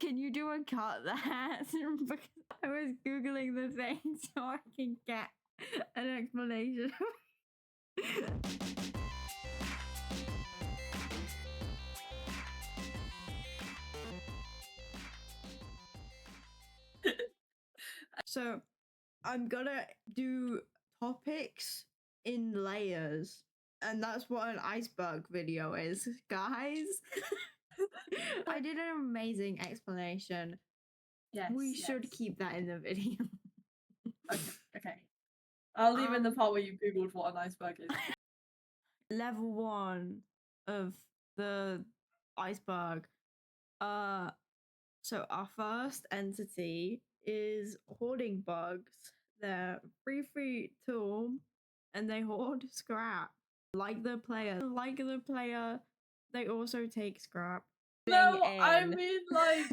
Can you do a cut that? Because I was Googling the thing so I can get an explanation. So I'm gonna do topics in layers, and that's what an iceberg video is, guys. I did an amazing explanation. Yes. We should keep that in the video. Okay. I'll leave in the part where you googled what an iceberg is. Level 1 of the iceberg. So our first entity is hoarding bugs. They're 3 feet tall and they hoard scrap. Like the player, they also take scrap. No, I mean like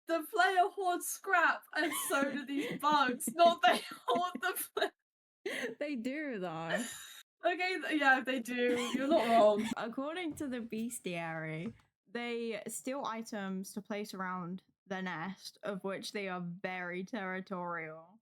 the player hoards scrap and so do these bugs. Not they hoard the player. They do though. Okay, yeah, they do. You're not wrong. According to the bestiary, they steal items to place around the nest, of which they are very territorial.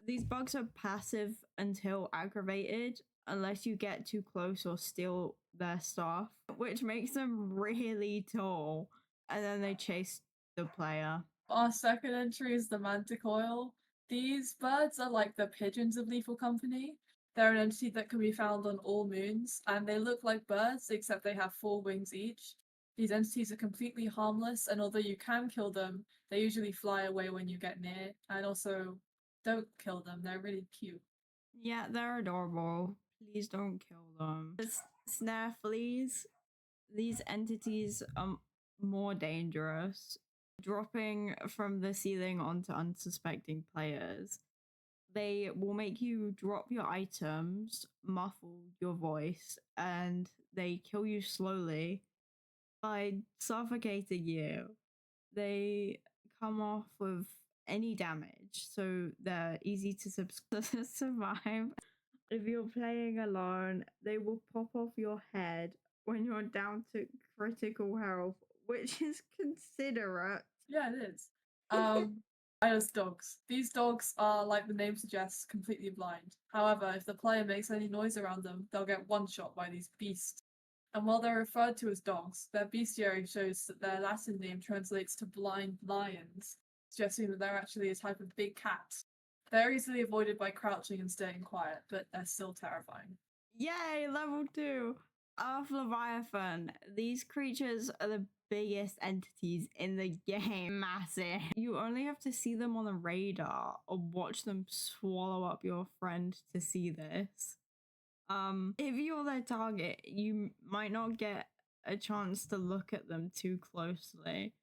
These bugs are passive until aggravated, unless you get too close or steal their stuff, which makes them really tall, and then they chase the player. Our second entry is the manticoil. These birds are like the pigeons of Lethal Company. They're an entity that can be found on all moons, and they look like birds except they have 4 wings each. These entities are completely harmless, and although you can kill them, they usually fly away when you get near, and also don't kill them, they're really cute. Yeah, they're adorable. Please don't kill them. Snare fleas. These entities are more dangerous, dropping from the ceiling onto unsuspecting players. They will make you drop your items, muffle your voice, and they kill you slowly by suffocating you. They come off with any damage, so they're easy to survive. If you're playing alone, they will pop off your head when you're down to critical health, which is considerate. Yeah, it is. Minus dogs. These dogs are, like the name suggests, completely blind. However, if the player makes any noise around them, they'll get one-shot by these beasts. And while they're referred to as dogs, their bestiary shows that their Latin name translates to blind lions, suggesting that they're actually a type of big cat. They're easily avoided by crouching and staying quiet, but they're still terrifying. Yay, level 2! Earth Leviathan. These creatures are the biggest entities in the game. Massive. You only have to see them on the radar or watch them swallow up your friend to see this. If you're their target, you might not get a chance to look at them too closely.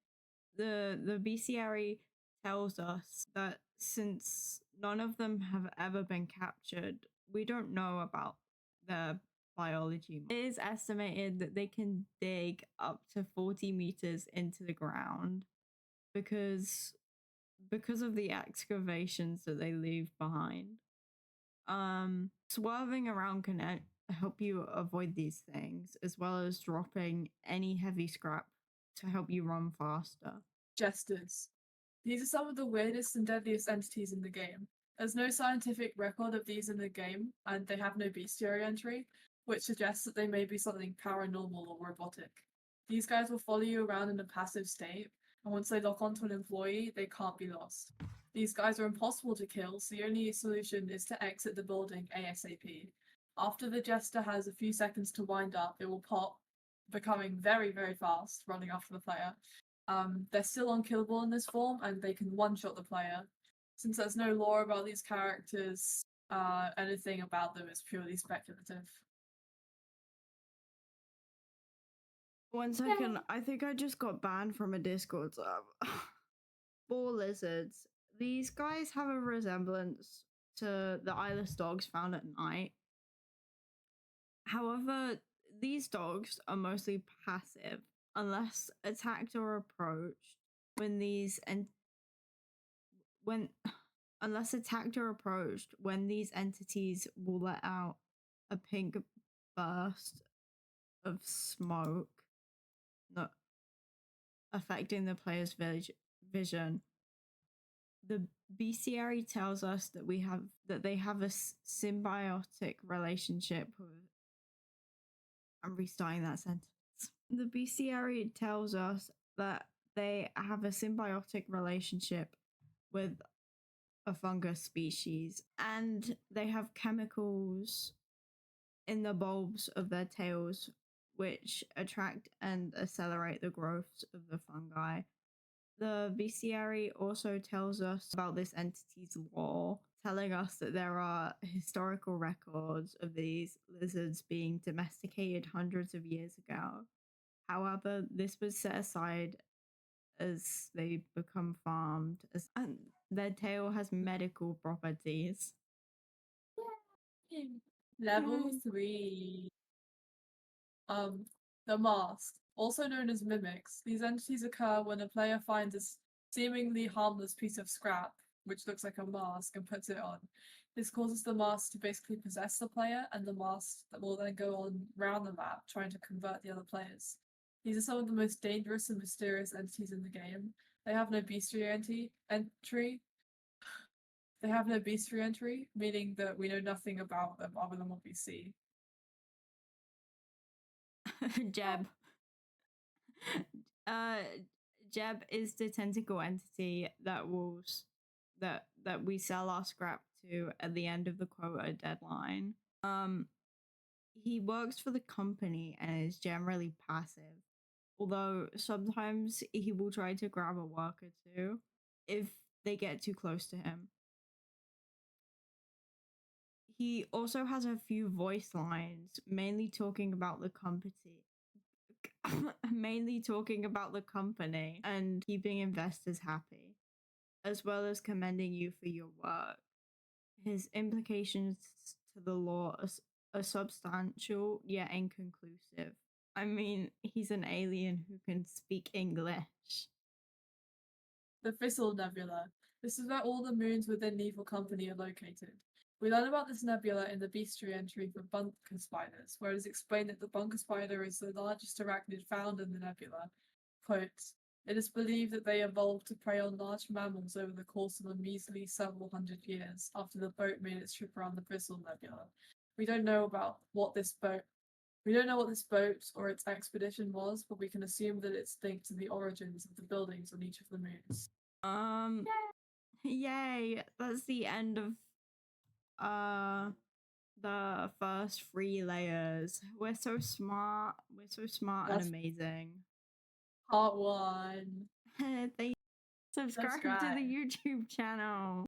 The bestiary tells us that since none of them have ever been captured, we don't know about their biology. It is estimated that they can dig up to 40 meters into the ground because of the excavations that they leave behind. Swerving around can help you avoid these things, as well as dropping any heavy scrap to help you run faster. Jesters. These are some of the weirdest and deadliest entities in the game. There's no scientific record of these in the game, and they have no bestiary entry, which suggests that they may be something paranormal or robotic. These guys will follow you around in a passive state, and once they lock onto an employee, they can't be lost. These guys are impossible to kill, so the only solution is to exit the building ASAP. After the jester has a few seconds to wind up, it will pop, becoming very, very fast, running after the player. They're still unkillable in this form, and they can one-shot the player. Since there's no lore about these characters, anything about them is purely speculative. 1 second, I think I just got banned from a Discord server. Ball lizards. These guys have a resemblance to the eyeless dogs found at night. However, these dogs are mostly passive unless attacked or approached. Unless attacked or approached, when these entities will let out a pink burst of smoke. No, affecting the player's vision. The bestiary tells us that they have a symbiotic relationship with. I'm restarting that sentence. The bestiary tells us that they have a symbiotic relationship with a fungus species, and they have chemicals in the bulbs of their tails which attract and accelerate the growth of the fungi. The bestiary also tells us about this entity's lore, telling us that there are historical records of these lizards being domesticated hundreds of years ago. However, this was set aside as they become farmed, and their tail has medical properties. Level Yay. 3. The mask, also known as mimics. These entities occur when a player finds a seemingly harmless piece of scrap, which looks like a mask, and puts it on. This causes the mask to basically possess the player, and the mask that will then go on round the map, trying to convert the other players. These are some of the most dangerous and mysterious entities in the game. They have no bestiary entry. They have no bestiary entry, meaning that we know nothing about them other than what we see. Jeb. Jeb is the tentacle entity that we sell our scrap to at the end of the quota deadline. He works for the company and is generally passive, although sometimes he will try to grab a worker too if they get too close to him. He also has a few voice lines, mainly talking about the company and keeping investors happy, as well as commending you for your work. His implications to the law are substantial yet inconclusive. I mean, he's an alien who can speak English. The Thistle Nebula. This is where all the moons within Evil Company are located. We learn about this nebula in the bestiary entry for bunker spiders, where it is explained that the bunker spider is the largest arachnid found in the nebula. Quote, it is believed that they evolved to prey on large mammals over the course of a measly several hundred years after the boat made its trip around the Thistle Nebula. We don't know what this boat or its expedition was, but we can assume that it's linked to the origins of the buildings on each of the moons. Yay! That's the end of the first 3 layers. We're so smart. And amazing. Part 1. Thank you. Subscribe to the YouTube channel.